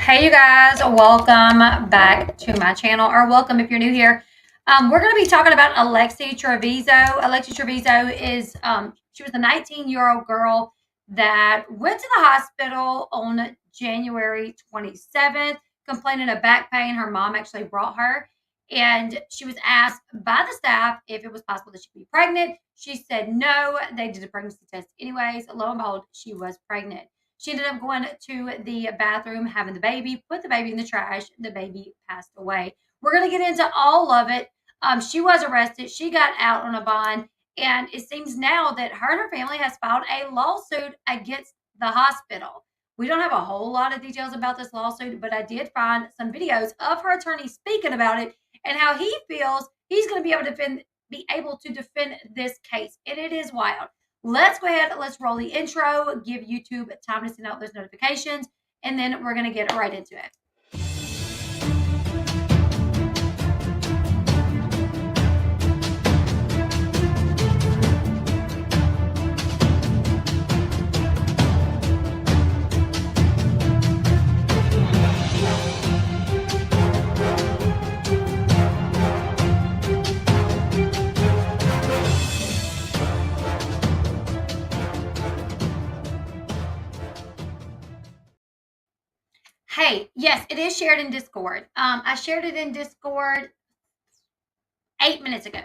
Hey you guys, welcome back to my channel, or welcome if you're new here. We're going to be talking about Alexee Trevizo. Alexee Trevizo is, she was a 19-year-old girl that went to the hospital on January 27th, complaining of back pain. Her mom actually brought her, and she was asked by the staff if it was possible that she could be pregnant. She said no. They did a pregnancy test anyways. Lo and behold, she was pregnant. She ended up going to the bathroom, having the baby, put the baby in the trash. The baby passed away. We're going to get into all of it. She was arrested. She got out on a bond. And it seems now that her and her family has filed a lawsuit against the hospital. We don't have a whole lot of details about this lawsuit, but I did find some videos of her attorney speaking about it and how he feels he's going to be able to defend this case. And it is wild. Let's go ahead. Let's roll the intro, give YouTube time to send out those notifications, and then we're going to get right into it. Hey, yes, it is shared in Discord. I shared it in Discord 8 minutes ago.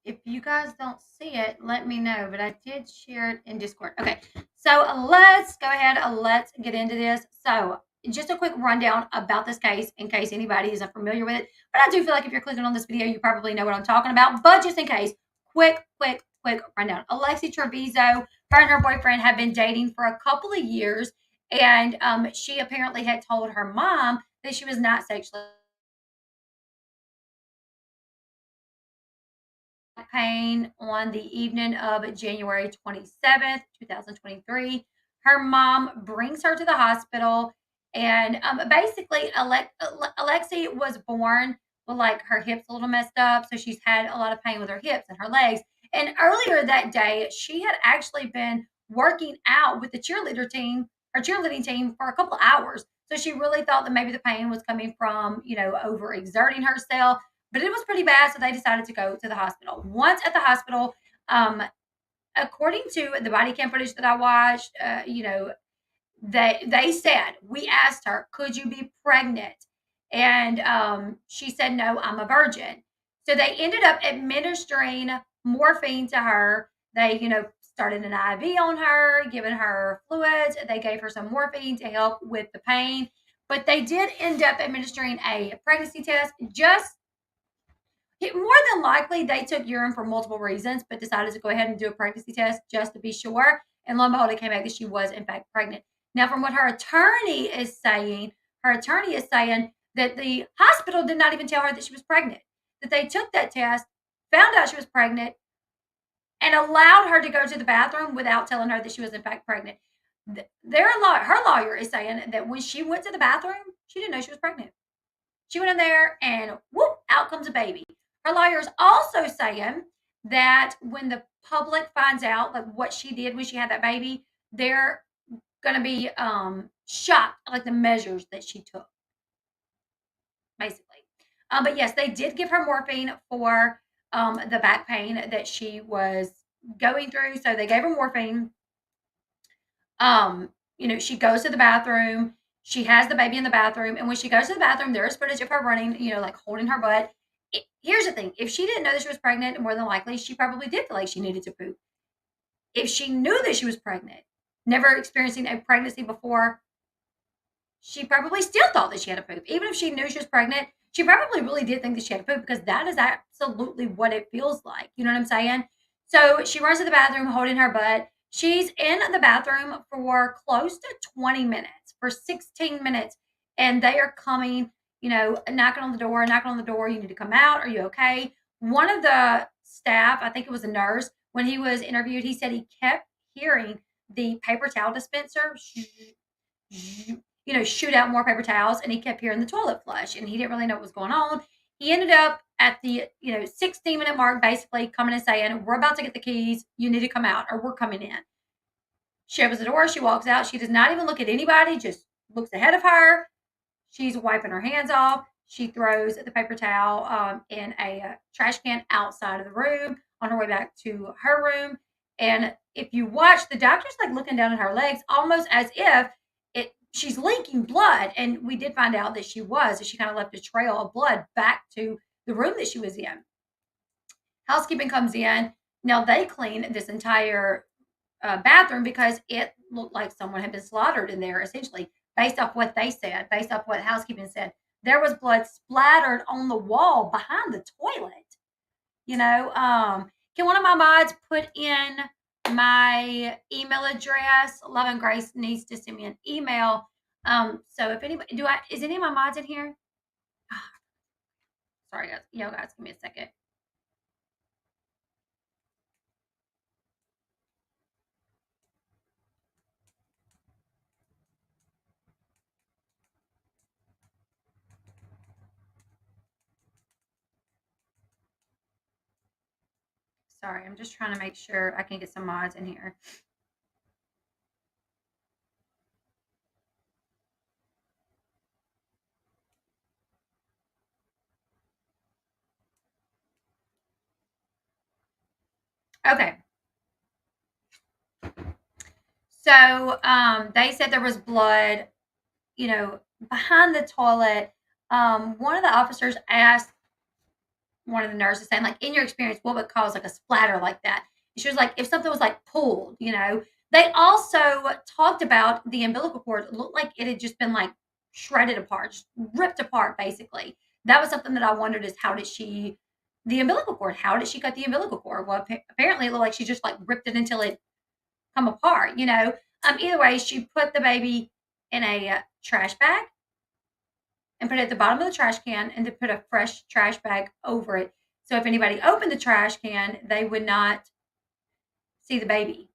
If you guys don't see it, let me know. But I did share it in Discord. Okay, so let's go ahead. Let's get into this. So just a quick rundown about this case in case anybody isn't familiar with it. But I do feel like if you're clicking on this video, you probably know what I'm talking about. But just in case, quick rundown. Alexee Trevizo, her and her boyfriend have been dating for a couple of years. And she apparently had told her mom that she was not sexually pain on the evening of January 27th, 2023. Her mom brings her to the hospital, and basically, Alexee was born with like her hips a little messed up. So she's had a lot of pain with her hips and her legs. And earlier that day, she had actually been working out with the cheerleader team, her cheerleading team, for a couple of hours. So she really thought that maybe the pain was coming from, overexerting herself, but it was pretty bad. So they decided to go to the hospital. Once at the hospital, um, according to the body cam footage that I watched, they said, we asked her, could you be pregnant? And she said, no, I'm a virgin. So they ended up administering morphine to her. They, started an IV on her, giving her fluids. They gave her some morphine to help with the pain. But they did end up administering a pregnancy test. More than likely, they took urine for multiple reasons, but decided to go ahead and do a pregnancy test just to be sure. And lo and behold, it came back that she was, in fact, pregnant. Now, from what her attorney is saying that the hospital did not even tell her that she was pregnant, that they took that test, found out she was pregnant, and allowed her to go to the bathroom without telling her that she was, in fact, pregnant. Her lawyer is saying that when she went to the bathroom, she didn't know she was pregnant. She went in there and whoop, out comes a baby. Her lawyer is also saying that when the public finds out like what she did when she had that baby, they're going to be shocked at like the measures that she took, basically. But yes, they did give her morphine for the back pain that she was going through. So they gave her morphine. She goes to the bathroom. She has the baby in the bathroom. And when she goes to the bathroom, there is footage of her running, like holding her butt. Here's the thing. If she didn't know that she was pregnant, more than likely, she probably did feel like she needed to poop. If she knew that she was pregnant, never experiencing a pregnancy before, she probably still thought that she had to poop. Even if she knew she was pregnant, she probably really did think that she had to poop, because that is absolutely what it feels like. You know what I'm saying? So she runs to the bathroom holding her butt. She's in the bathroom for close to 20 minutes, for 16 minutes. And they are coming, knocking on the door. You need to come out. Are you okay? One of the staff, I think it was a nurse, when he was interviewed, he said he kept hearing the paper towel dispenser shoot out more paper towels, and he kept hearing the toilet flush, and he didn't really know what was going on. He ended up at the 16-minute mark, basically coming and saying, we're about to get the keys, you need to come out, or we're coming in. She opens the door, she walks out, she does not even look at anybody, just looks ahead of her. She's wiping her hands off. She throws the paper towel in a trash can outside of the room on her way back to her room. And if you watch, the doctor's like looking down at her legs, almost as if she's leaking blood. And we did find out that she was, that she kind of left a trail of blood back to the room that she was in. Housekeeping comes in. Now they clean this entire bathroom because it looked like someone had been slaughtered in there, essentially, based off what they said, based off what housekeeping said. There was blood splattered on the wall behind the toilet. Can one of my mods put in my email address? Love and Grace needs to send me an email. So if anybody is any of my mods in here? Sorry guys, guys, give me a second. Sorry, I'm just trying to make sure I can get some mods in here. Okay. So they said there was blood, behind the toilet. One of the officers asked one of the nurses, saying, like, in your experience, what would cause like a splatter like that? And she was like, if something was like pulled. They also talked about the umbilical cord. It looked like it had just been like shredded apart, just ripped apart, basically. That was something that I wondered, is how did she, the umbilical cord, how did she cut the umbilical cord? Well, apparently it looked like she just like ripped it until it come apart. Either way, she put the baby in a trash bag and put it at the bottom of the trash can, and to put a fresh trash bag over it. So if anybody opened the trash can, they would not see the baby.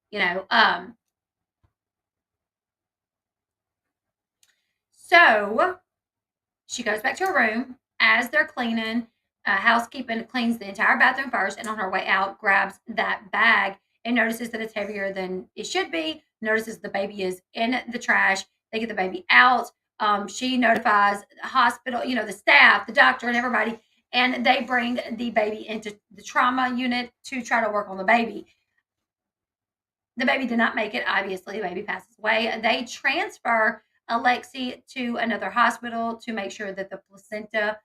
So she goes back to her room. As they're cleaning, housekeeping cleans the entire bathroom first, and on her way out, grabs that bag and notices that it's heavier than it should be. Notices the baby is in the trash. They get the baby out. She notifies the hospital, the staff, the doctor, and everybody, and they bring the baby into the trauma unit to try to work on the baby. The baby did not make it. Obviously, the baby passes away. They transfer Alexee to another hospital to make sure that the placenta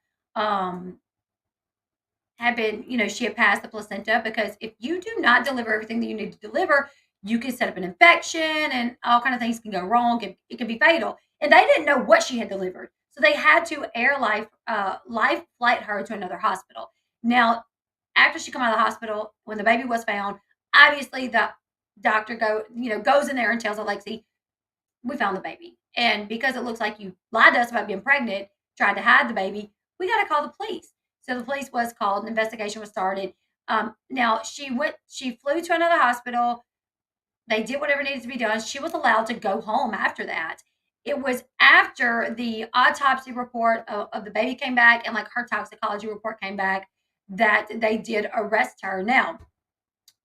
had been, she had passed the placenta, because if you do not deliver everything that you need to deliver, you can set up an infection and all kind of things can go wrong. It can be fatal. And they didn't know what she had delivered. So they had to life flight her to another hospital. Now, after she come out of the hospital, when the baby was found, obviously the doctor goes in there and tells Alexee, we found the baby. And because it looks like you lied to us about being pregnant, tried to hide the baby, we got to call the police. So the police was called, an investigation was started. Now she flew to another hospital. They did whatever needed to be done. She was allowed to go home after that. It was after the autopsy report of the baby came back, and like her toxicology report came back, that they did arrest her. Now,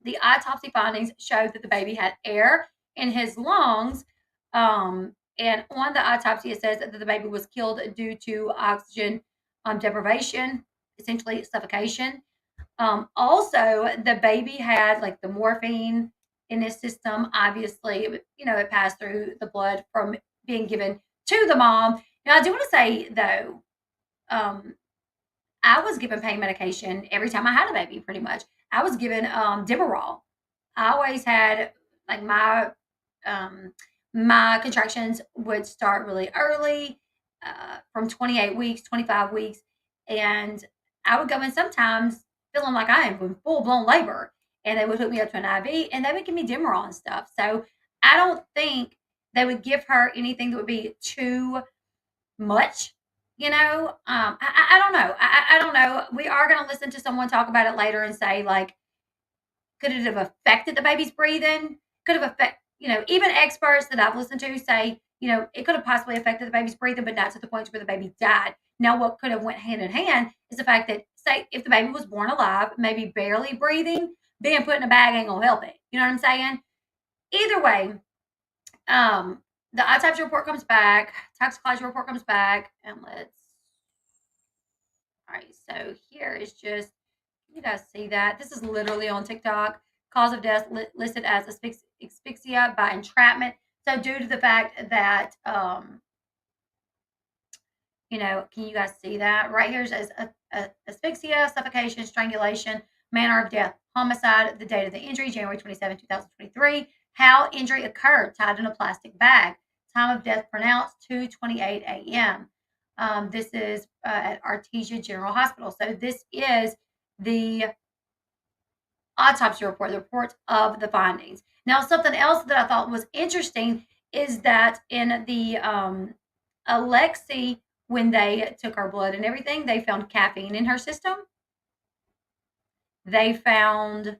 the autopsy findings showed that the baby had air in his lungs. And on the autopsy, it says that the baby was killed due to oxygen deprivation, essentially suffocation. Also, the baby had like the morphine in his system. Obviously, it passed through the blood from being given to the mom. Now, I do want to say, though, I was given pain medication every time I had a baby, pretty much. I was given Demerol. I always had like my contractions would start really early, from 28 weeks, 25 weeks, and I would go in sometimes feeling like I am in full blown labor, and they would hook me up to an IV, and they would give me Demerol and stuff. So I don't think they would give her anything that would be too much. I don't know. I don't know. We are going to listen to someone talk about it later and say, like, could it have affected the baby's breathing? Could have affected, even experts that I've listened to say, it could have possibly affected the baby's breathing, but not to the point where the baby died. Now, what could have went hand in hand is the fact that, say, if the baby was born alive, maybe barely breathing, being put in a bag ain't gonna help it. You know what I'm saying? Either way, the autopsy report comes back, toxicology report comes back, and all right, so here is just, you guys see that? This is literally on TikTok. Cause of death listed as asphyxia by entrapment. So due to the fact that, can you guys see that? Right here says asphyxia, suffocation, strangulation, manner of death, homicide, the date of the injury, January 27, 2023. How injury occurred, tied in a plastic bag. Time of death pronounced 2:28 a.m. This is at Artesia General Hospital. So this is the autopsy report, the report of the findings. Now, something else that I thought was interesting is that in the Alexee, when they took her blood and everything, they found caffeine in her system. They found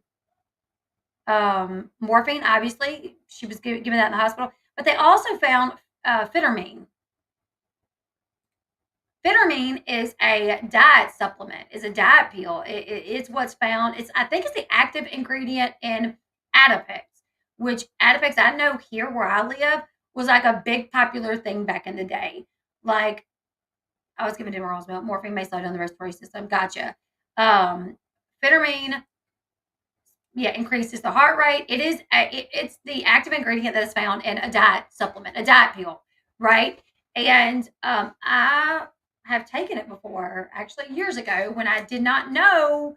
morphine. Obviously, she was given that in the hospital, but they also found phentermine. Phentermine is a diet supplement, is a diet pill. It's what's found. I think it's the active ingredient in Adipex, which Adipex, I know here where I live, was like a big popular thing back in the day. Like, I was given Demerol's milk. Morphine may slow down the respiratory system. Gotcha. Phentermine, yeah, increases the heart rate. It's the active ingredient that is found in a diet supplement, a diet pill, right? And I have taken it before, actually years ago, when I did not know.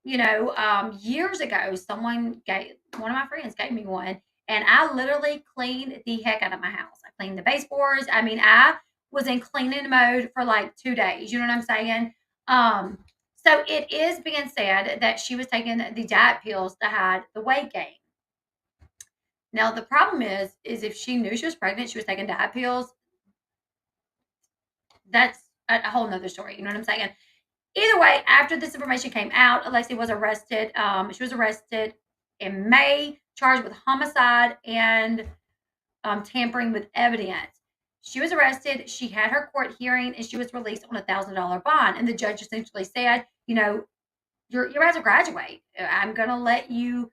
Years ago, one of my friends gave me one, and I literally cleaned the heck out of my house. I cleaned the baseboards. I mean, I was in cleaning mode for like 2 days. You know what I'm saying? So it is being said that she was taking the diet pills to hide the weight gain. Now the problem is if she knew she was pregnant, she was taking diet pills. That's a whole nother story. You know what I'm saying? Either way, after this information came out, Alexee was arrested. She was arrested in May, charged with homicide and tampering with evidence. She was arrested. She had her court hearing, and she was released on $1,000 bond. And the judge essentially said, you're about to graduate. I'm going to let you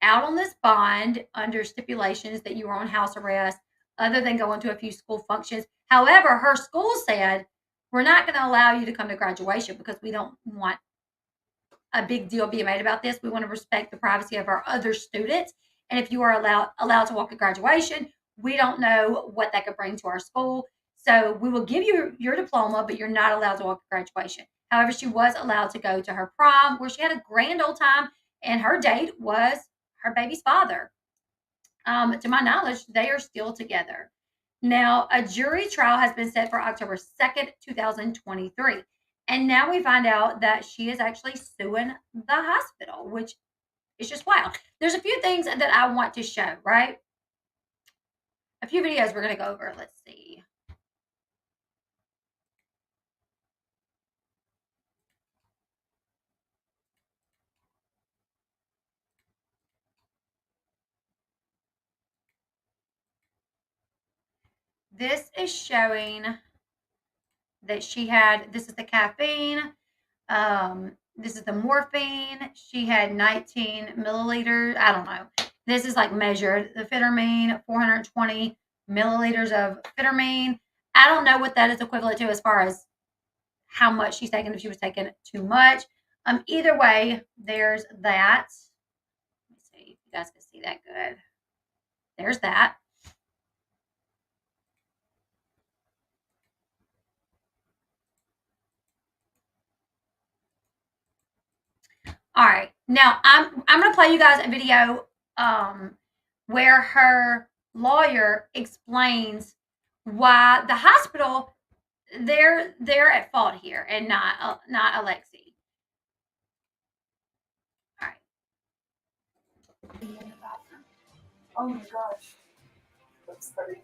out on this bond under stipulations that you were on house arrest, other than going to a few school functions. However, her school said, we're not going to allow you to come to graduation because we don't want a big deal being made about this. We want to respect the privacy of our other students. And if you are allowed to walk at graduation, we don't know what that could bring to our school. So we will give you your diploma, but you're not allowed to walk at graduation. However, she was allowed to go to her prom, where she had a grand old time, and her date was her baby's father. To my knowledge, they are still together. Now, a jury trial has been set for October 2nd, 2023. And now we find out that she is actually suing the hospital, which is just wild. There's a few things that I want to show, right? A few videos we're going to go over. Let's see. This is showing that this is the caffeine. This is the morphine. She had 19 milliliters. I don't know. This is like measured. The phentermine, 420 milliliters of phentermine. I don't know what that is equivalent to as far as how much she's taking, if she was taking too much. Either way, there's that. Let me see if you guys can see that good. There's that. All right. Now I'm gonna play you guys a video where her lawyer explains why the hospital they're at fault here and not Alexee. All right. Oh my gosh. I'm sorry.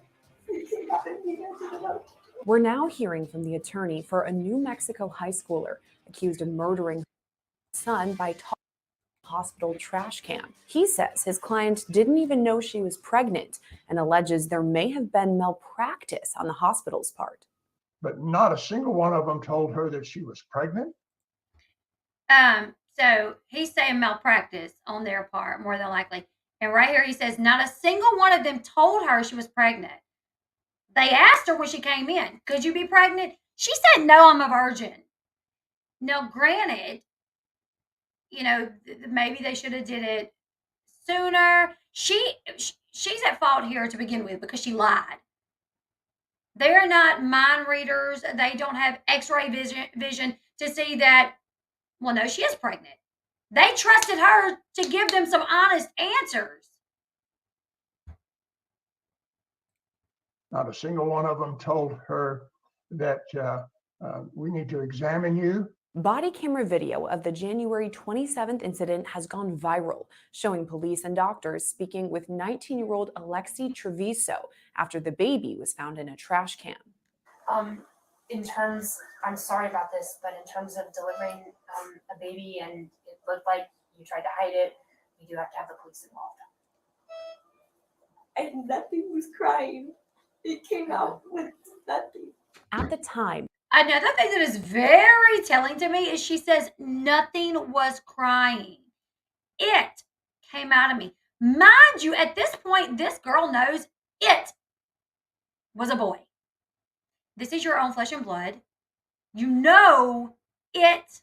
We're now hearing from the attorney for a New Mexico high schooler accused of murdering her son by tossing a hospital trash can. He says his client didn't even know she was pregnant and alleges there may have been malpractice on the hospital's part. But not a single one of them told her that she was pregnant. So he's saying malpractice on their part, more than likely. And right here he says, not a single one of them told her she was pregnant. They asked her when she came in, could you be pregnant? She said, no, I'm a virgin. Now, granted, maybe they should have did it sooner. She's at fault here to begin with because she lied. They're not mind readers. They don't have X-ray vision to see that, well, no, she is pregnant. They trusted her to give them some honest answers. Not a single one of them told her that we need to examine you. Body camera video of the January 27th incident has gone viral, showing police and doctors speaking with 19-year-old Alexee Trevizo after the baby was found in a trash can. I'm sorry about this, but in terms of delivering a baby and it looked like you tried to hide it, we do have to have the police involved. And nothing was crying. It came out with nothing. At the time, another thing that is very telling to me is she says nothing was crying. It came out of me. Mind you, at this point, this girl knows it was a boy. This is your own flesh and blood. You know it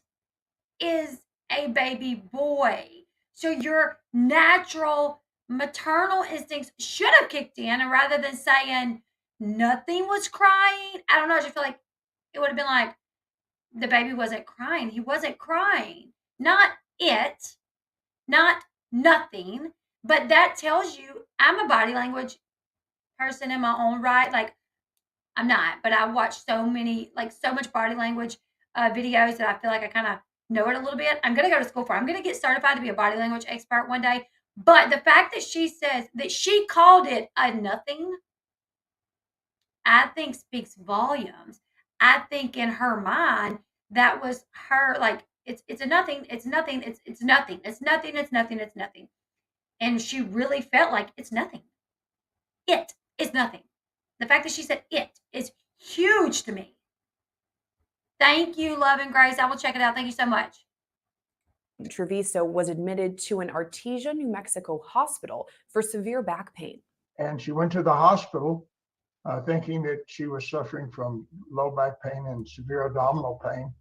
is a baby boy. So your natural maternal instincts should have kicked in, and rather than saying nothing was crying, I don't know, I just feel like it would have been like the baby wasn't crying. He wasn't crying. Not it, not nothing, but that tells you I'm a body language person in my own right. Like, I'm not, but I watch so much body language videos that I feel like I kind of know it a little bit. I'm going to go to school for it. I'm going to get certified to be a body language expert one day. But the fact that she says that she called it a nothing, I think speaks volumes. I think in her mind, that was her, like, it's a nothing, it's nothing, it's nothing, it's nothing, it's nothing, it's nothing. And she really felt like it's nothing. It is nothing. The fact that she said it is huge to me. Thank you, Love and Grace. I will check it out. Thank you so much. Trevizo was admitted to an Artesia, New Mexico hospital for severe back pain. And she went to the hospital thinking that she was suffering from low back pain and severe abdominal pain.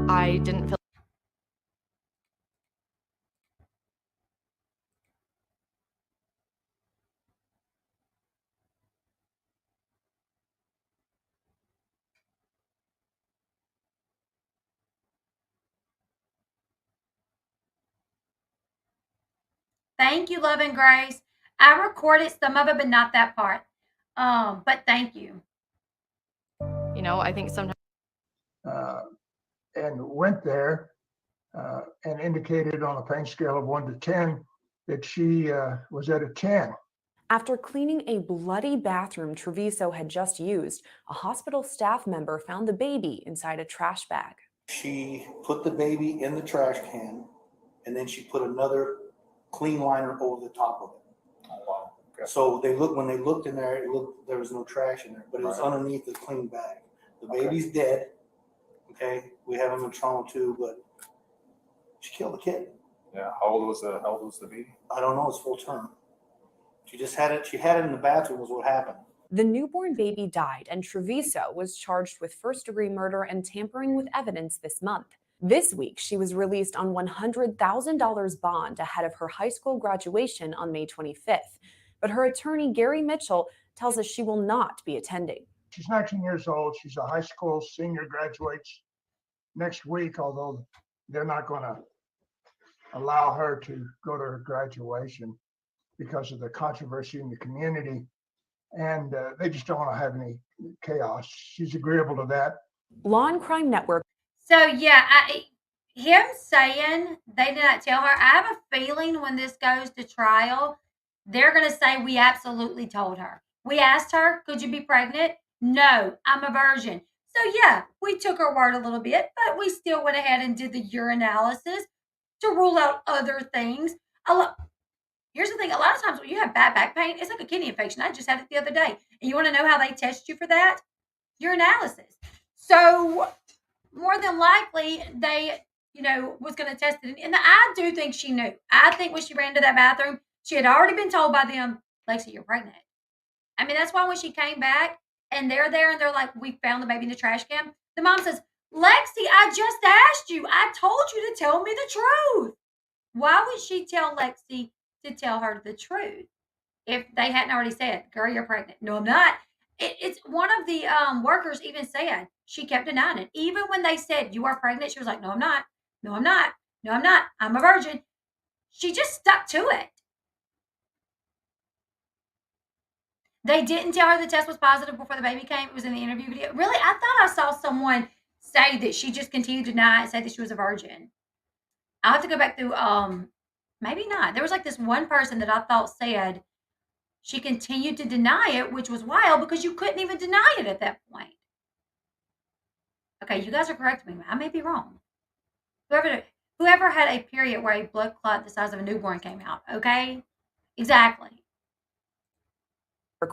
I didn't feel Thank you, Love and Grace. I recorded some of it, but not that part. But thank you. I think sometimes And went there and indicated on a pain scale of 1 to 10 that she was at a 10. After cleaning a bloody bathroom Trevizo had just used, a hospital staff member found the baby inside a trash bag. She put the baby in the trash can, and then she put another clean liner over the top of it. Oh, wow. Okay. So when they looked in there, there was no trash in there, but it was underneath the clean bag. The baby's dead. Okay, we have him in trauma too, but she killed the kid. Yeah. How old was the baby? I don't know. It's full term. She just had it. She had it in the bathroom. Was what happened. The newborn baby died, and Trevizo was charged with first-degree murder and tampering with evidence this month. This week, she was released on $100,000 bond ahead of her high school graduation on May 25th. But her attorney, Gary Mitchell, tells us she will not be attending. She's 19 years old. She's a high school senior, graduates next week, although they're not going to allow her to go to her graduation because of the controversy in the community. And they just don't want to have any chaos. She's agreeable to that. Law and Crime Network. So, yeah, him saying they did not tell her, I have a feeling when this goes to trial, they're going to say we absolutely told her. We asked her, could you be pregnant? No, I'm a virgin. So, yeah, we took her word a little bit, but we still went ahead and did the urinalysis to rule out other things. Here's the thing. A lot of times when you have bad back pain, it's like a kidney infection. I just had it the other day. And you want to know how they test you for that? Urinalysis. So more than likely they, was going to test it. And I do think she knew. I think when she ran to that bathroom, She had already been told by them, Lexi, you're pregnant. I mean, that's why when she came back and they're there and they're like, we found the baby in the trash can. The mom says, Lexi, I just asked you. I told you to tell me the truth. Why would she tell Lexi to tell her the truth if they hadn't already said, girl, you're pregnant? No, I'm not. It's one of the workers even said she kept denying it. Even when they said, you are pregnant, she was like, no, I'm not. No, I'm not. No, I'm not. I'm a virgin. She just stuck to it. They didn't tell her the test was positive before the baby came. It was in the interview video. Really, I thought I saw someone say that she just continued to deny and say that she was a virgin. I'll have to go back through, maybe not. There was like this one person that I thought said she continued to deny it, which was wild because you couldn't even deny it at that point. Okay, you guys are correcting me. I may be wrong. Whoever had a period where a blood clot the size of a newborn came out, okay? Exactly.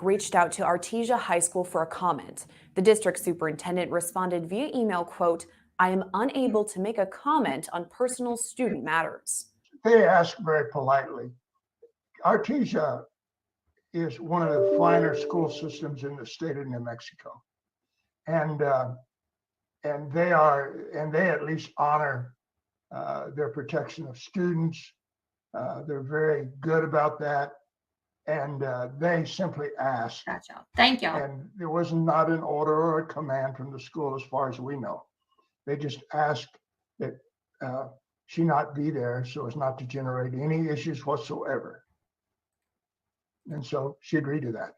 Reached out to Artesia High School for a comment. The district superintendent responded via email, quote, I am unable to make a comment on personal student matters. They asked very politely. Artesia is one of the finer school systems in the state of New Mexico. And they at least honor their protection of students. They're very good about that. And they simply asked. Gotcha. Thank you. And there was not an order or a command from the school as far as we know. They just asked that she not be there so as not to generate any issues whatsoever. And so she agreed to that.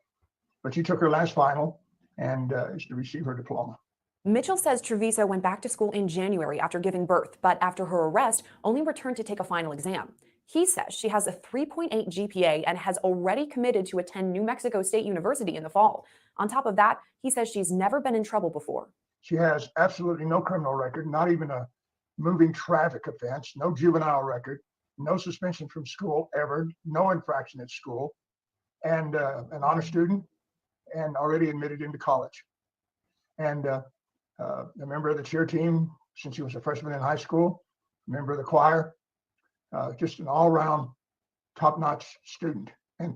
But she took her last final and is to receive her diploma. Mitchell says Trevizo went back to school in January after giving birth, but after her arrest, only returned to take a final exam. He says she has a 3.8 GPA and has already committed to attend New Mexico State University in the fall. On top of that, he says she's never been in trouble before. She has absolutely no criminal record, not even a moving traffic offense, no juvenile record, no suspension from school ever, no infraction at school, and an honor student, and already admitted into college. And a member of the cheer team since she was a freshman in high school, a member of the choir, just an all-around top-notch student. And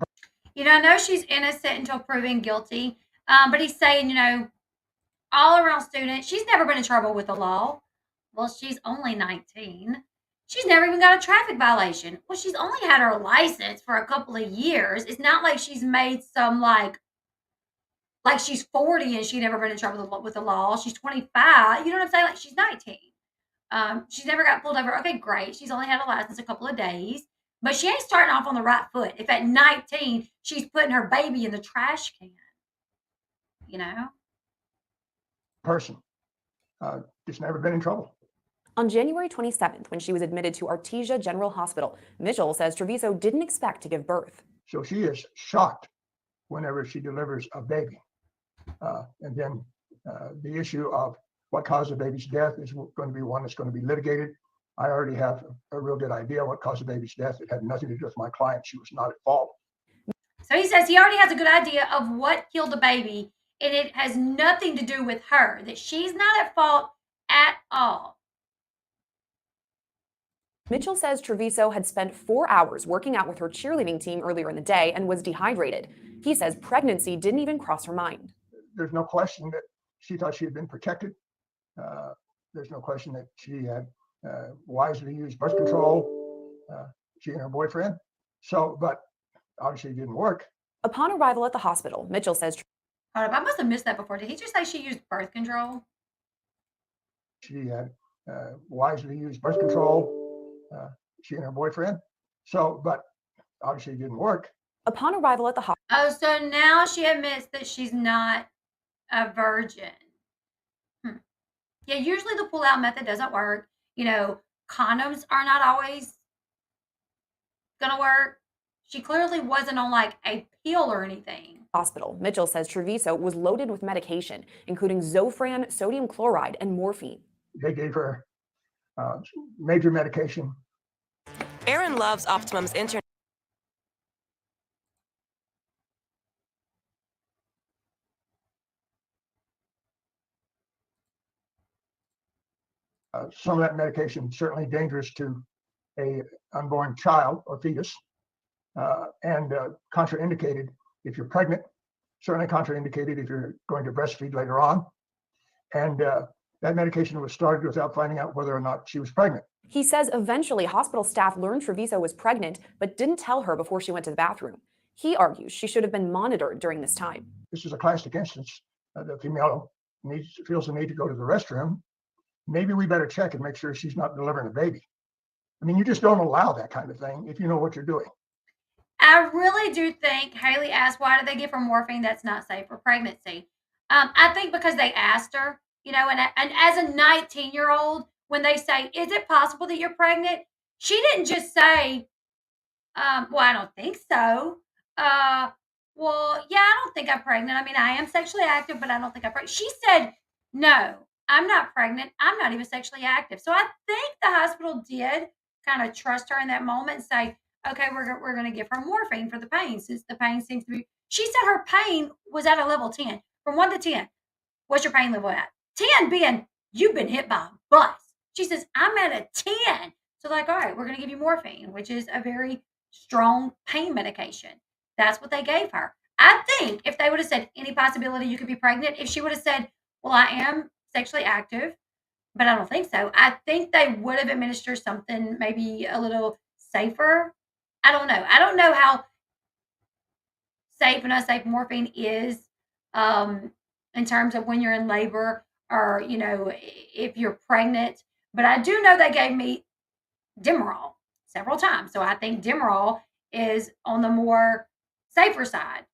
I know she's innocent until proven guilty, but he's saying, all-around student. She's never been in trouble with the law. Well, she's only 19. She's never even got a traffic violation. Well, she's only had her license for a couple of years. It's not like she's made some like she's 40 and she's never been in trouble with the law. She's 25. You know what I'm saying? Like she's 19. She's never got pulled over. Okay, great. She's only had a license a couple of days, but she ain't starting off on the right foot. If at 19 she's putting her baby in the trash can, person, just never been in trouble. On January 27th, when she was admitted to Artesia General Hospital, Mitchell says Trevizo didn't expect to give birth. So she is shocked whenever she delivers a baby. And then the issue of what caused the baby's death is going to be one that's going to be litigated. I already have a real good idea what caused the baby's death. It had nothing to do with my client. She was not at fault. So he says he already has a good idea of what killed the baby, and it has nothing to do with her, that she's not at fault at all. Mitchell says Trevizo had spent 4 hours working out with her cheerleading team earlier in the day and was dehydrated. He says pregnancy didn't even cross her mind. There's no question that she thought she had been protected. There's no question that she had wisely used birth control, she and her boyfriend. So, but obviously it didn't work. Upon arrival at the hospital, Mitchell says, Hold up, I must have missed that before. Did he just say she used birth control? She had wisely used birth control, she and her boyfriend. So, but obviously it didn't work. Upon arrival at the hospital. Oh, so now she admits that she's not a virgin. Yeah, usually the pull-out method doesn't work. Condoms are not always gonna work. She clearly wasn't on like a pill or anything. Hospital. Mitchell says Trevizo was loaded with medication, including Zofran, sodium chloride, and morphine. They gave her major medication. Aaron loves Optimum's internet. Some of that medication certainly dangerous to a unborn child or fetus. and contraindicated if you're pregnant, certainly contraindicated if you're going to breastfeed later on. And that medication was started without finding out whether or not she was pregnant. He says eventually hospital staff learned Trevizo was pregnant, but didn't tell her before she went to the bathroom. He argues she should have been monitored during this time. This is a classic instance. The female feels the need to go to the restroom. Maybe we better check and make sure she's not delivering a baby. I mean, you just don't allow that kind of thing if you know what you're doing. I really do think Haley asked, why did they give her morphine that's not safe for pregnancy? I think because they asked her, and as a 19-year-old, when they say, is it possible that you're pregnant? She didn't just say, well, I don't think so. Well, yeah, I don't think I'm pregnant. I mean, I am sexually active, but I don't think I'm pregnant. She said, no, I'm not pregnant. I'm not even sexually active. So I think the hospital did kind of trust her in that moment and say, okay, we're going to give her morphine for the pain, since the pain seems to be. She said her pain was at a level 10. From 1 to 10, what's your pain level at? 10 being you've been hit by a bus. She says, I'm at a 10. So like, all right, we're going to give you morphine, which is a very strong pain medication. That's what they gave her. I think if they would have said any possibility you could be pregnant, if she would have said, well, I am sexually active, but I don't think so, I think they would have administered something maybe a little safer. I don't know. I don't know how safe and unsafe morphine is in terms of when you're in labor or, if you're pregnant. But I do know they gave me Demerol several times. So I think Demerol is on the more safer side,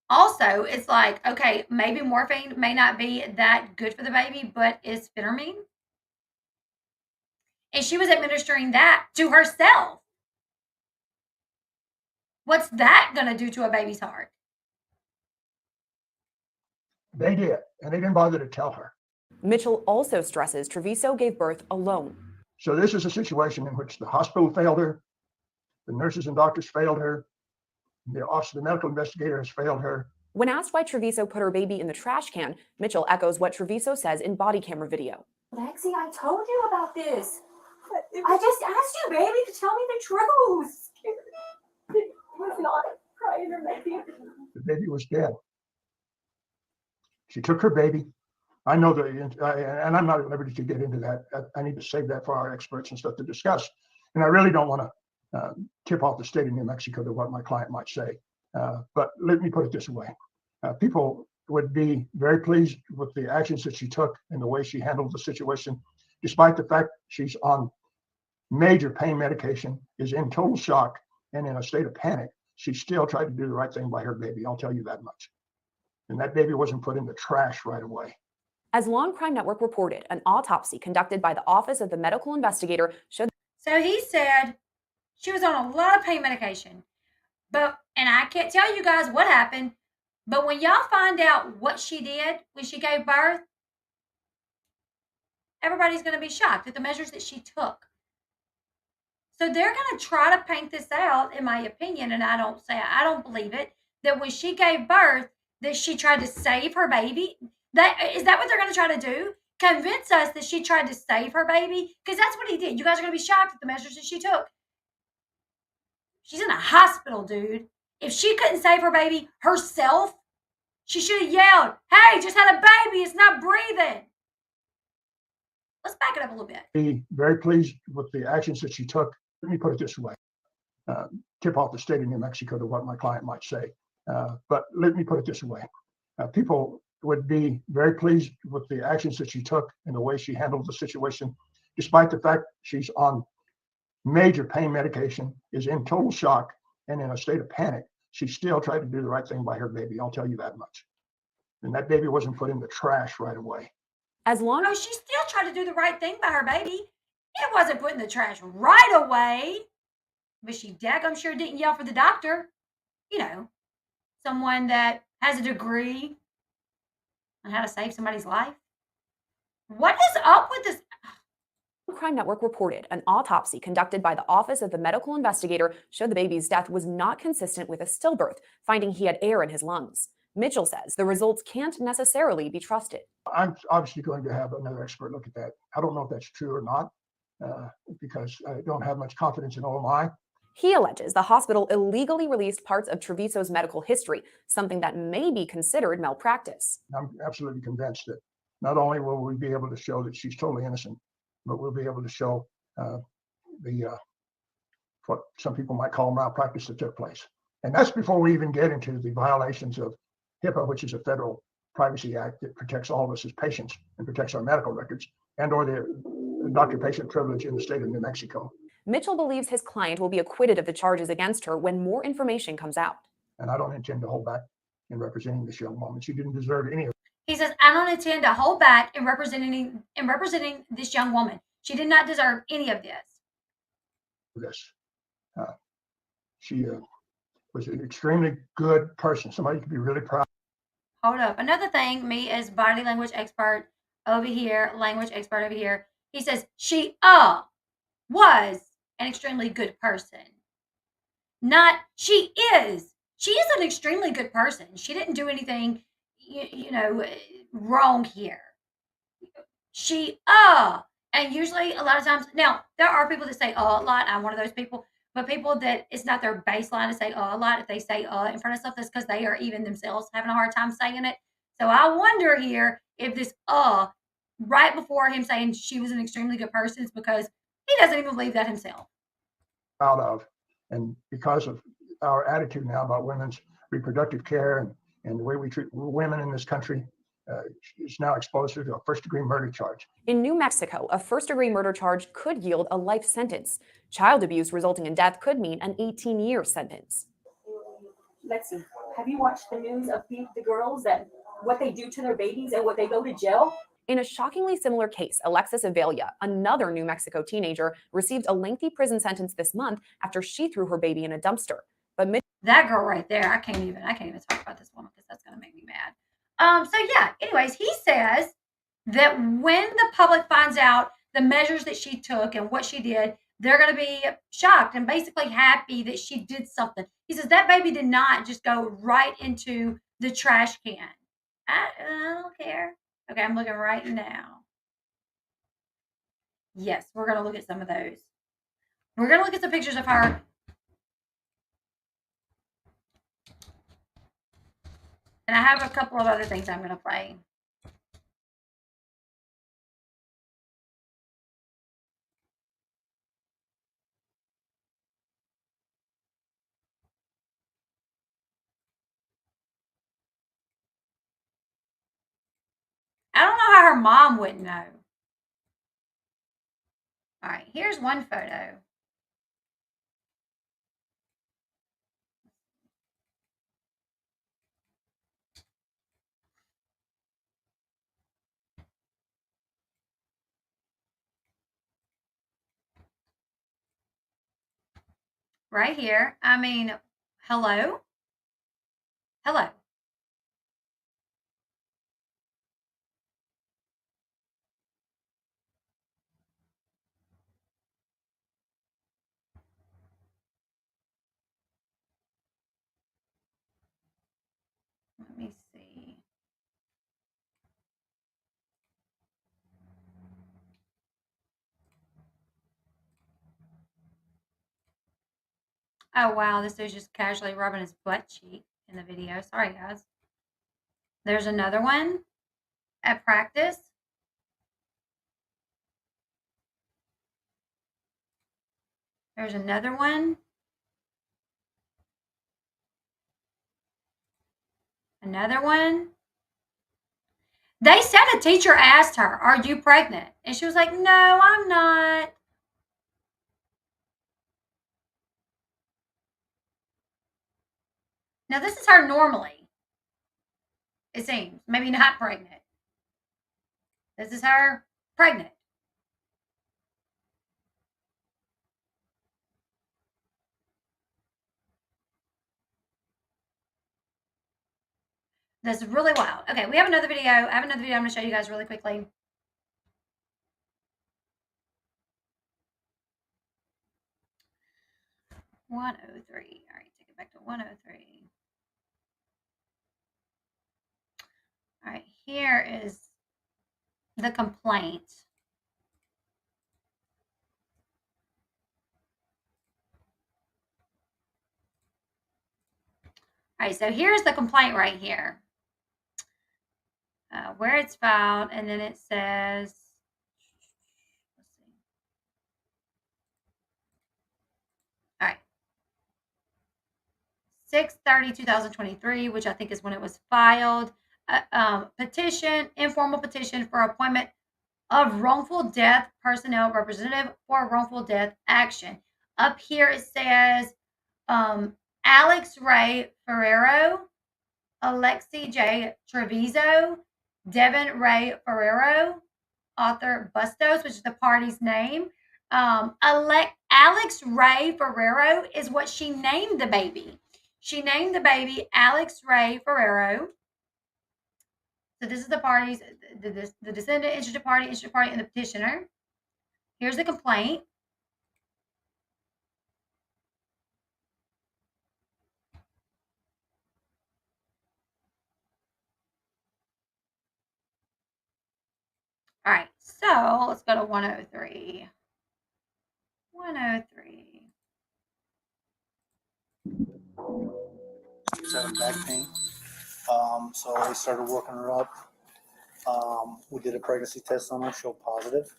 Also, it's like, okay, maybe morphine may not be that good for the baby, but is phentermine. And she was administering that to herself. What's that going to do to a baby's heart? They did, and they didn't bother to tell her. Mitchell also stresses Trevizo gave birth alone. So this is a situation in which the hospital failed her, the nurses and doctors failed her, the office of the medical investigator has failed her. When asked why Trevizo put her baby in the trash can, Mitchell echoes what Trevizo says in body camera video. Lexi, I told you about this. I just asked you, baby, to tell me the truth. It was not crying or nothing. The baby was dead. She took her baby. I know that, and I'm not at liberty to get into that. I need to save that for our experts and stuff to discuss. And I really don't want to tip off the state of New Mexico to what my client might say. But let me put it this way. People would be very pleased with the actions that she took and the way she handled the situation, despite the fact she's on major pain medication, is in total shock and in a state of panic. She still tried to do the right thing by her baby. I'll tell you that much. And that baby wasn't put in the trash right away. As Law and Crime Network reported, an autopsy conducted by the Office of the Medical Investigator showed. So he said she was on a lot of pain medication. And I can't tell you guys what happened, but when y'all find out what she did when she gave birth, everybody's going to be shocked at the measures that she took. So they're going to try to paint this out, in my opinion, and I don't believe it, that when she gave birth, that she tried to save her baby. Is that what they're going to try to do? Convince us that she tried to save her baby? Because that's what he did. You guys are going to be shocked at the measures that she took. She's in a hospital, dude. If she couldn't save her baby herself, she should have yelled, hey, just had a baby. It's not breathing. Let's back it up a little bit. Be very pleased with the actions that she took. Let me put it this way. Tip off the state of New Mexico to what my client might say. But let me put it this way. People would be very pleased with the actions that she took and the way she handled the situation, despite the fact she's on major pain medication, is in total shock and in a state of panic. She still tried to do the right thing by her baby. I'll tell you that much. And that baby wasn't put in the trash right away. As long as she still tried to do the right thing by her baby. It wasn't put in the trash right away. But she daggum sure didn't yell for the doctor. Someone that has a degree on how to save somebody's life. What is up with this? Crime Network reported an autopsy conducted by the Office of the Medical Investigator showed the baby's death was not consistent with a stillbirth, finding he had air in his lungs. Mitchell says the results can't necessarily be trusted. I'm obviously going to have another expert look at that. I don't know if that's true or not. because I don't have much confidence in OMI. He alleges the hospital illegally released parts of Trevizo's medical history, something that may be considered malpractice. I'm absolutely convinced that not only will we be able to show that she's totally innocent, but we'll be able to show what some people might call malpractice that took place. And that's before we even get into the violations of HIPAA, which is a federal privacy act that protects all of us as patients and protects our medical records, and or the doctor-patient privilege in the state of New Mexico. Mitchell believes his client will be acquitted of the charges against her when more information comes out. And I don't intend to hold back in representing this young woman. She didn't deserve any of it. He says, I don't intend to hold back in representing this young woman. She did not deserve any of this. She was an extremely good person, somebody you could be really proud. Hold up. Another thing, me as body language expert over here, language expert over here, he says, she was an extremely good person. Not, she is. She is an extremely good person. She didn't do anything, wrong here. She, and usually a lot of times, now, there are people that say a lot. I'm one of those people. But people that it's not their baseline to say a lot. If they say in front of stuff, that's because they are even themselves having a hard time saying it. So I wonder here if this right before him saying she was an extremely good person is because he doesn't even believe that himself. Proud of, and because of our attitude now about women's reproductive care and the way we treat women in this country, is now exposed to a first-degree murder charge. In New Mexico, a first-degree murder charge could yield a life sentence. Child abuse resulting in death could mean an 18-year sentence. Lexi, have you watched the news of the girls that what they do to their babies and what they go to jail? In a shockingly similar case, Alexis Avelia, another New Mexico teenager, received a lengthy prison sentence this month after she threw her baby in a dumpster. But that girl right there, I can't even talk about this woman because that's going to make me mad. So yeah, anyways, he says that when the public finds out the measures that she took and what she did, they're going to be shocked and basically happy that she did something. He says that baby did not just go right into the trash can. I don't care. Okay, I'm looking right now. Yes, we're going to look at some of those. We're going to look at some pictures of her. And I have a couple of other things I'm going to play. I don't know how her mom wouldn't know. All right, here's one photo. Right here. I mean, hello? Hello. Let me see. Oh, wow. This dude's just casually rubbing his butt cheek in the video. Sorry, guys. There's another one at practice. There's another one. Another one. They said a teacher asked her, "Are you pregnant?" And she was like, "No, I'm not." Now, this is her normally. It seems. Maybe not pregnant. This is her pregnant. That's really wild. Okay, we have another video. I have another video I'm going to show you guys really quickly. $103. All right, take it back to 103. All right, here is the complaint. All right, so here's the complaint right here. Where it's filed, and then it says, let's see. All right. 6/30/2023, which I think is when it was filed. Petition, informal petition for appointment of wrongful death personnel representative for wrongful death action. Up here it says Alex Ray Ferrero, Alexee J. Trevizo, Devin Ray Ferrero, Arthur Bustos, which is the party's name. Alex Ray Ferrero is what she named the baby. She named the baby Alex Ray Ferrero. So this is the parties, the descendant, interested party, and the petitioner. Here's the complaint. All right, so let's go to 103. 103. She was having back pain. So we started working her up. We did a pregnancy test on her, showed positive.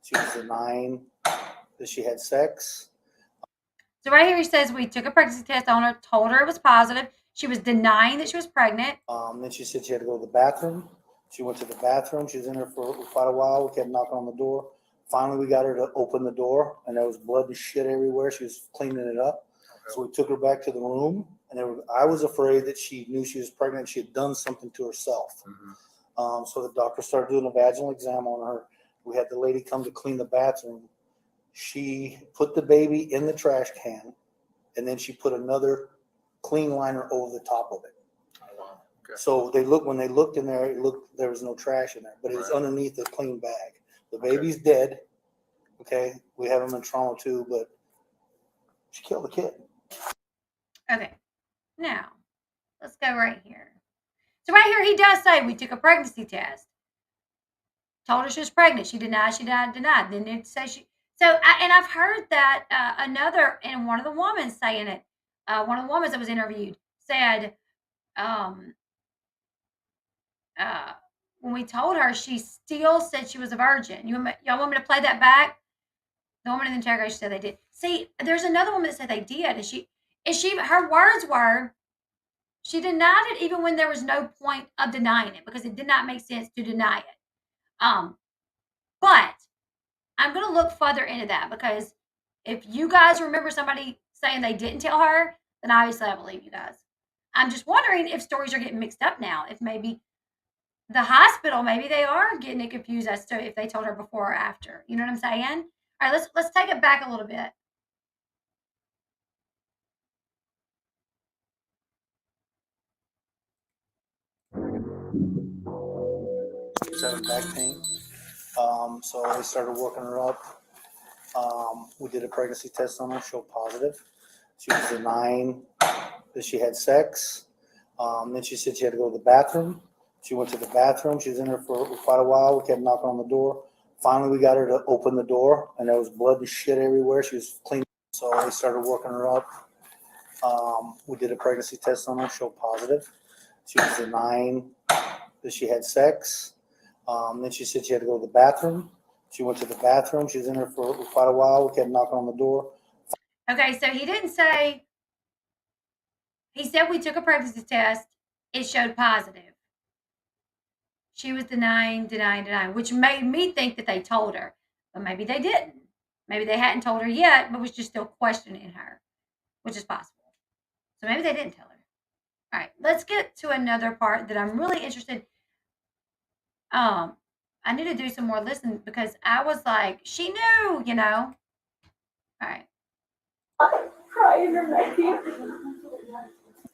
She was denying that she had sex. So right here he says we took a pregnancy test on her, told her it was positive. She was denying that she was pregnant. Then she said she had to go to the bathroom. She went to the bathroom. She was in there for quite a while. We kept knocking on the door. Finally, we got her to open the door, and there was blood and shit everywhere. She was cleaning it up. Okay. So we took her back to the room, and I was afraid that she knew she was pregnant. She had done something to herself. Mm-hmm. So the doctor started doing a vaginal exam on her. We had the lady come to clean the bathroom. She put the baby in the trash can, and then she put another clean liner over the top of it. Okay. So when they looked in there, there was no trash in there, but it was underneath a clean bag. The baby's dead. Okay, we have him in trauma too, but she killed the kid. Okay, now let's go right here. So right here he does say we took a pregnancy test. Told her she was pregnant. She denied. Then it says she. So I've heard that and one of the women saying it. One of the women that was interviewed said, when we told her, she still said she was a virgin. Y'all want me to play that back? The woman in the interrogation said they did. See, there's another woman that said they did, and her words were, she denied it even when there was no point of denying it because it did not make sense to deny it. But I'm going to look further into that because if you guys remember somebody saying they didn't tell her, then obviously I believe you guys. I'm just wondering if stories are getting mixed up now. If maybe the hospital, maybe they are getting it confused as to if they told her before or after. You know what I'm saying? All right, let's take it back a little bit. She was having back pain. So we started working her up. We did a pregnancy test on her, showed positive. She was denying that she had sex. Then she said she had to go to the bathroom. She went to the bathroom. She was in there for quite a while. We kept knocking on the door. Finally, we got her to open the door, and there was blood and shit everywhere. She was cleaning. So we started working her up. We did a pregnancy test on her, showed positive. She was denying that she had sex. Then she said she had to go to the bathroom. She went to the bathroom. She was in there for quite a while. We kept knocking on the door. Okay, so he didn't say, he said we took a pregnancy test. It showed positive. She was denying, which made me think that they told her, but maybe they didn't. Maybe they hadn't told her yet, but was just still questioning her, which is possible. So maybe they didn't tell her. All right, let's get to another part that I'm really interested. I need to do some more listening because I was like, she knew, you know. All right. Crying or making.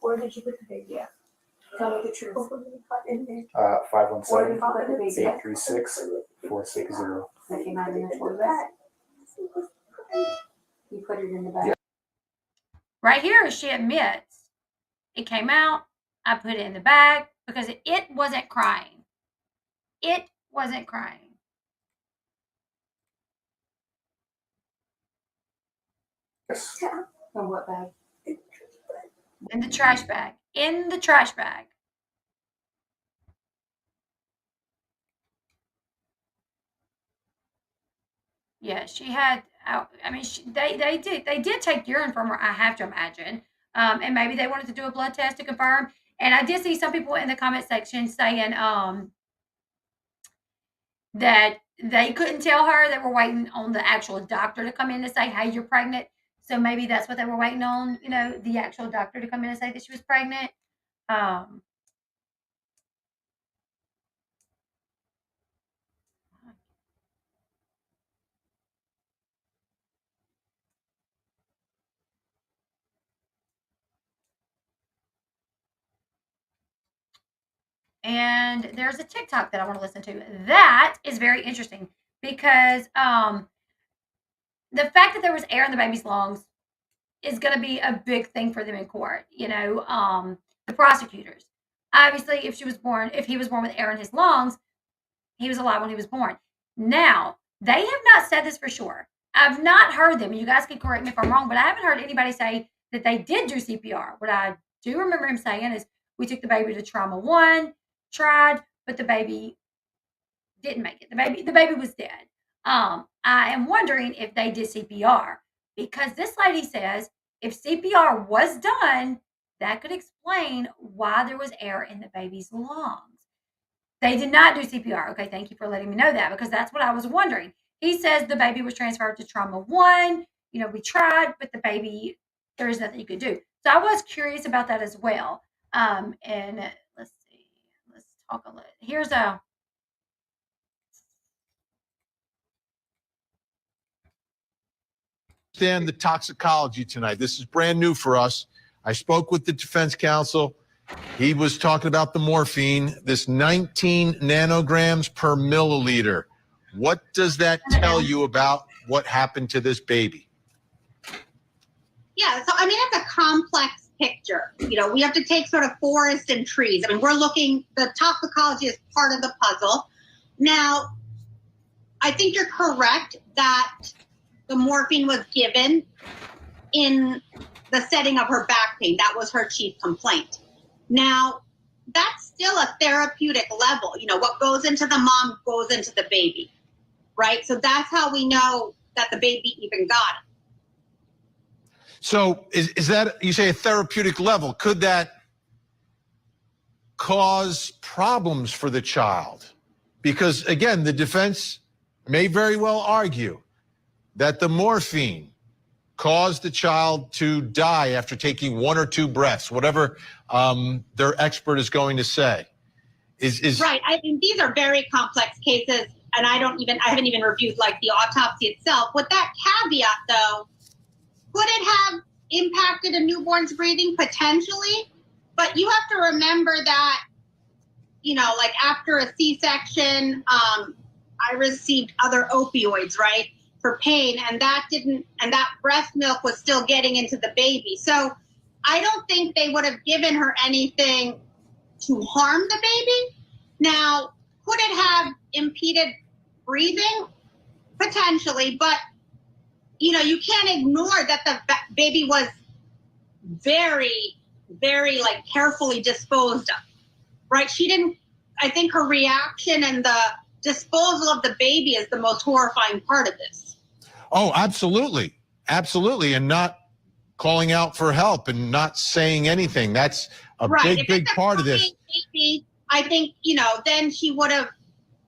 Where did you put the baby at? Tell me the truth. 517-836-460. That came out in the toilet. You put it in the bag. Right here, she admits it came out. I put it in the bag because it wasn't crying. It wasn't crying. Yes. In what bag? In the trash bag. in the trash bag. Yeah, she had. I mean, they did take urine from her. I have to imagine, and maybe they wanted to do a blood test to confirm. And I did see some people in the comment section saying that they couldn't tell her. They were waiting on the actual doctor to come in to say, "Hey, you're pregnant." So maybe that's what they were waiting on. You know, the actual doctor to come in and say that she was pregnant. Um, and there's a TikTok that I want to listen to. That is very interesting because the fact that there was air in the baby's lungs is going to be a big thing for them in court. You know, the prosecutors. Obviously, if he was born with air in his lungs, he was alive when he was born. Now, they have not said this for sure. I've not heard them. You guys can correct me if I'm wrong, but I haven't heard anybody say that they did do CPR. What I do remember him saying is, we took the baby to trauma 1, tried, but the baby didn't make it. The baby was dead. I am wondering if they did CPR because this lady says if CPR was done, that could explain why there was air in the baby's lungs. They did not do CPR. Okay, thank you for letting me know that because that's what I was wondering. He says the baby was transferred to trauma 1. You know, we tried, but the baby, there is nothing you could do. So I was curious about that as well. And let's see. Let's talk a little. Here's a. Understand the toxicology tonight. This is brand new for us. I spoke with the defense counsel. He was talking about the morphine, this 19 nanograms per milliliter. What does that tell you about what happened to this baby? Yeah, so I mean, it's a complex picture. You know, we have to take sort of forest and trees. I mean, the toxicology is part of the puzzle. Now, I think you're correct that the morphine was given in the setting of her back pain. That was her chief complaint. Now, that's still a therapeutic level. You know, what goes into the mom goes into the baby, right? So that's how we know that the baby even got it. So is that, you say, a therapeutic level? Could that cause problems for the child? Because, again, the defense may very well argue that the morphine caused the child to die after taking 1 or 2 breaths, whatever their expert is going to say. Right. I mean, these are very complex cases, and I haven't even reviewed like the autopsy itself. With that caveat, though, could it have impacted a newborn's breathing? Potentially, but you have to remember that, you know, like after a C-section, I received other opioids, right, for pain, and that breast milk was still getting into the baby. So I don't think they would have given her anything to harm the baby. Now, could it have impeded breathing? Potentially, but you know, you can't ignore that the baby was very, very like carefully disposed of, right? I think her reaction and the disposal of the baby is the most horrifying part of this. Oh, absolutely. Absolutely. And not calling out for help and not saying anything. That's a big part of this. Baby, I think, you know, then she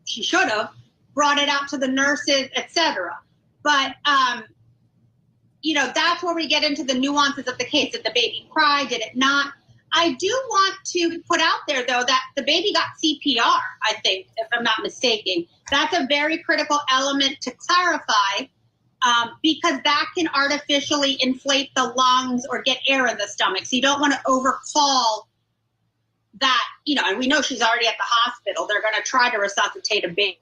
should have brought it out to the nurses, etc. But, you know, that's where we get into the nuances of the case. Did the baby cry? Did it not? I do want to put out there, though, that the baby got CPR, I think, if I'm not mistaken. That's a very critical element to clarify because that can artificially inflate the lungs or get air in the stomach. So you don't want to overcall that, you know, and we know she's already at the hospital. They're going to try to resuscitate a baby,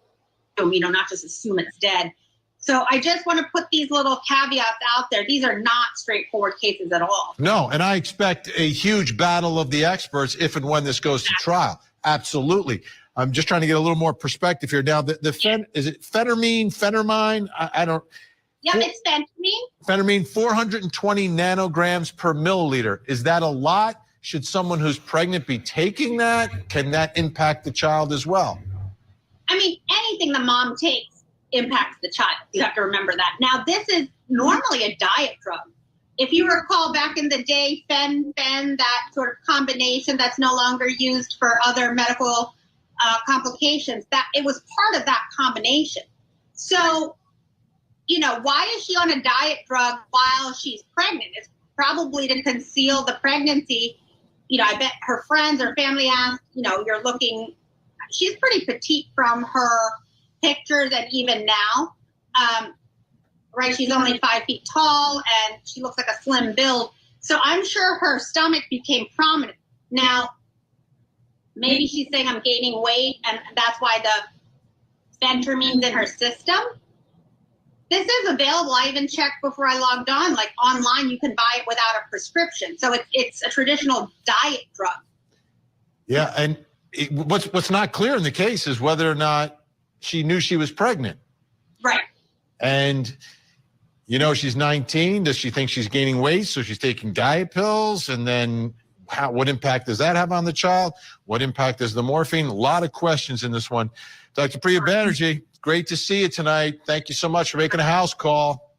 you know, not just assume it's dead. So I just want to put these little caveats out there. These are not straightforward cases at all. No, and I expect a huge battle of the experts if and when this goes to trial. Absolutely. I'm just trying to get a little more perspective here. Now, is it phentermine? I don't. Yeah, it's phentermine. Phentermine, 420 nanograms per milliliter. Is that a lot? Should someone who's pregnant be taking that? Can that impact the child as well? I mean, anything the mom takes impacts the child. You have to remember that. Now, this is normally a diet drug. If you recall back in the day, fen, that sort of combination that's no longer used for other medical complications, that it was part of that combination. So, you know, why is she on a diet drug while she's pregnant? It's probably to conceal the pregnancy. You know, I bet her friends or family asked, you know, you're looking, she's pretty petite from her pictures and even now. Right, she's only 5 feet tall and she looks like a slim build. So I'm sure her stomach became prominent. Now, maybe she's saying I'm gaining weight and that's why the phentermine's in her system. This is available. I even checked before I logged on, like online, you can buy it without a prescription. So it's a traditional diet drug. Yeah, and what's not clear in the case is whether or not she knew she was pregnant. Right. And, you know, she's 19. Does she think she's gaining weight? So she's taking diet pills. And then what impact does that have on the child? What impact does the morphine? A lot of questions in this one. Dr. Priya Banerjee, great to see you tonight. Thank you so much for making a house call.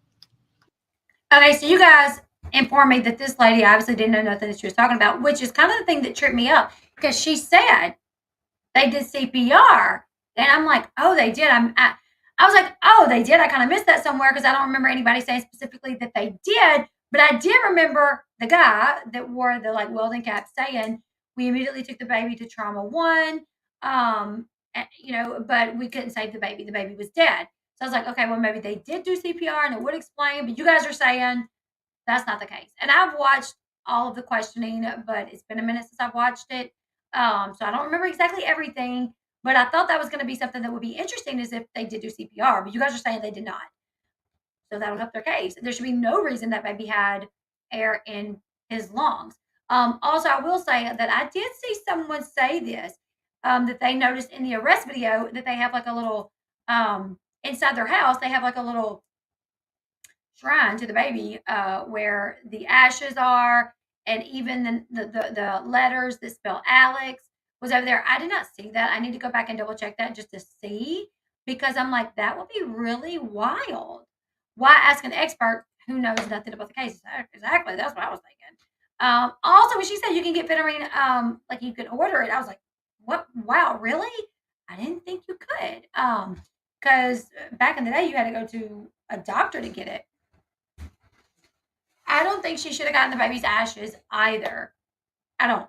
Okay, so you guys informed me that this lady obviously didn't know nothing that she was talking about, which is kind of the thing that tripped me up because she said they did CPR. And I'm like, oh, they did. I was like, oh, they did. I kind of missed that somewhere because I don't remember anybody saying specifically that they did. But I did remember the guy that wore the like welding cap saying we immediately took the baby to trauma 1. You know, but we couldn't save the baby. The baby was dead. So I was like, okay, well, maybe they did do CPR and it would explain. But you guys are saying that's not the case. And I've watched all of the questioning, but it's been a minute since I've watched it. So I don't remember exactly everything. But I thought that was going to be something that would be interesting is if they did do CPR. But you guys are saying they did not. So that'll help their case. There should be no reason that baby had air in his lungs. Also, I will say that I did see someone say this, that they noticed in the arrest video that they have like a little, inside their house, they have like a little shrine to the baby where the ashes are and even the letters that spell Alex was over there. I did not see that. I need to go back and double check that just to see because I'm like, that would be really wild. Why ask an expert who knows nothing about the case? Exactly. That's what I was thinking. Also, when she said you can get phentermine, like you can order it, I was like, what? Wow, really? I didn't think you could. Because back in the day, you had to go to a doctor to get it. I don't think she should have gotten the baby's ashes either. I don't.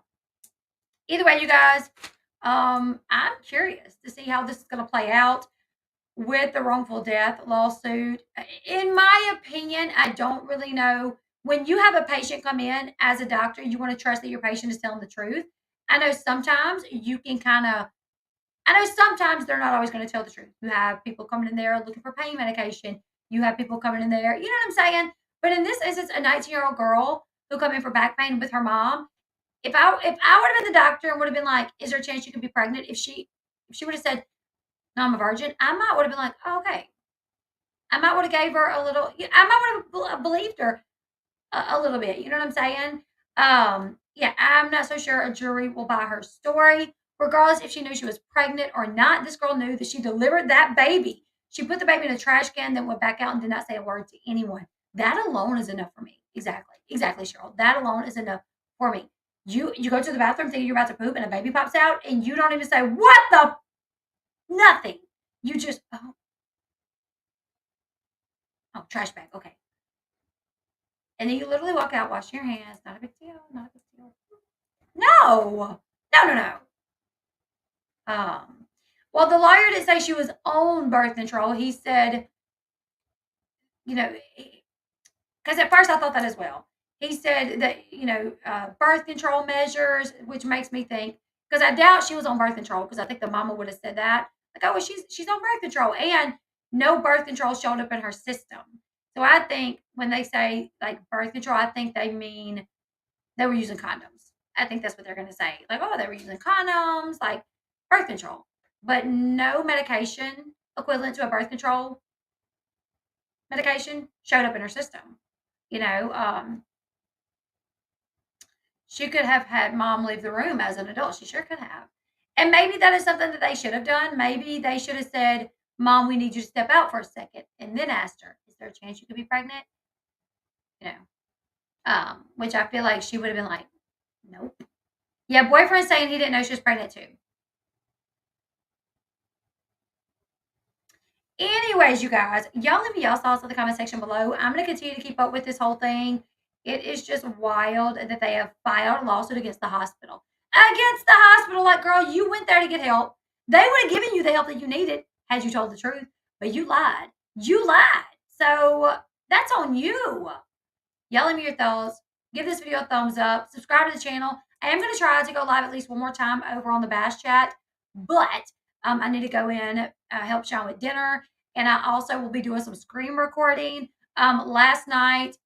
Either way, you guys, I'm curious to see how this is going to play out with the wrongful death lawsuit. In my opinion, I don't really know. When you have a patient come in as a doctor, you want to trust that your patient is telling the truth. I know sometimes you can sometimes they're not always going to tell the truth. You have people coming in there looking for pain medication. You have people coming in there, you know what I'm saying? But in this instance, a 19-year-old girl who come in for back pain with her mom, if I would have been the doctor and would have been like, is there a chance you could be pregnant? If she would have said, no, I'm a virgin, I might would have been like, oh, okay. I might would have gave her a little, I might would have believed her a little bit. You know what I'm saying? Yeah, I'm not so sure a jury will buy her story. Regardless if she knew she was pregnant or not, this girl knew that she delivered that baby. She put the baby in a trash can, then went back out and did not say a word to anyone. That alone is enough for me. Exactly, Cheryl. That alone is enough for me. You go to the bathroom thinking you're about to poop and a baby pops out and you don't even say, what the? Nothing. You just, oh, trash bag. Okay. And then you literally walk out, wash your hands. Not a big deal. Not a big deal. No. Well, the lawyer didn't say she was on birth control. He said, you know, because at first I thought that as well. He said that, you know, birth control measures, which makes me think, because I doubt she was on birth control, because I think the mama would have said that. Like, oh, well, she's on birth control. And no birth control showed up in her system. So I think when they say, like, birth control, I think they mean they were using condoms. I think that's what they're going to say. Like, oh, they were using condoms, like birth control. But no medication equivalent to a birth control medication showed up in her system. You know, She could have had mom leave the room as an adult. She sure could have. And maybe that is something that they should have done. Maybe they should have said, Mom, we need you to step out for a second, and then asked her, is there a chance you could be pregnant? You know, which I feel like she would have been like, nope. Yeah, boyfriend saying he didn't know she was pregnant too. Anyways, you guys, y'all leave me y'all's thoughts in the comment section below. I'm going to continue to keep up with this whole thing. It is just wild that they have filed a lawsuit against the hospital. Against the hospital. Like, girl, you went there to get help. They would have given you the help that you needed had you told the truth. But you lied. You lied. So that's on you. Y'all leave me your thoughts. Give this video a thumbs up. Subscribe to the channel. I am going to try to go live at least one more time over on the Bash Chat. But I need to go in, help Sean with dinner. And I also will be doing some screen recording. Last night,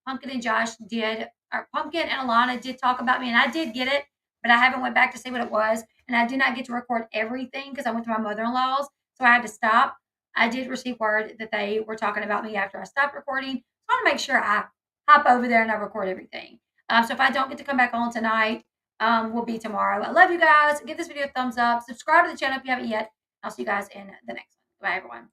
Pumpkin and Josh did, or Pumpkin and Alana did talk about me, and I did get it, but I haven't went back to see what it was. And I did not get to record everything because I went to my mother-in-law's, so I had to stop. I did receive word that they were talking about me after I stopped recording. So I want to make sure I hop over there and I record everything. So if I don't get to come back on tonight, will be tomorrow. I love you guys. Give this video a thumbs up. Subscribe to the channel if you haven't yet. I'll see you guys in the next one. Bye, everyone.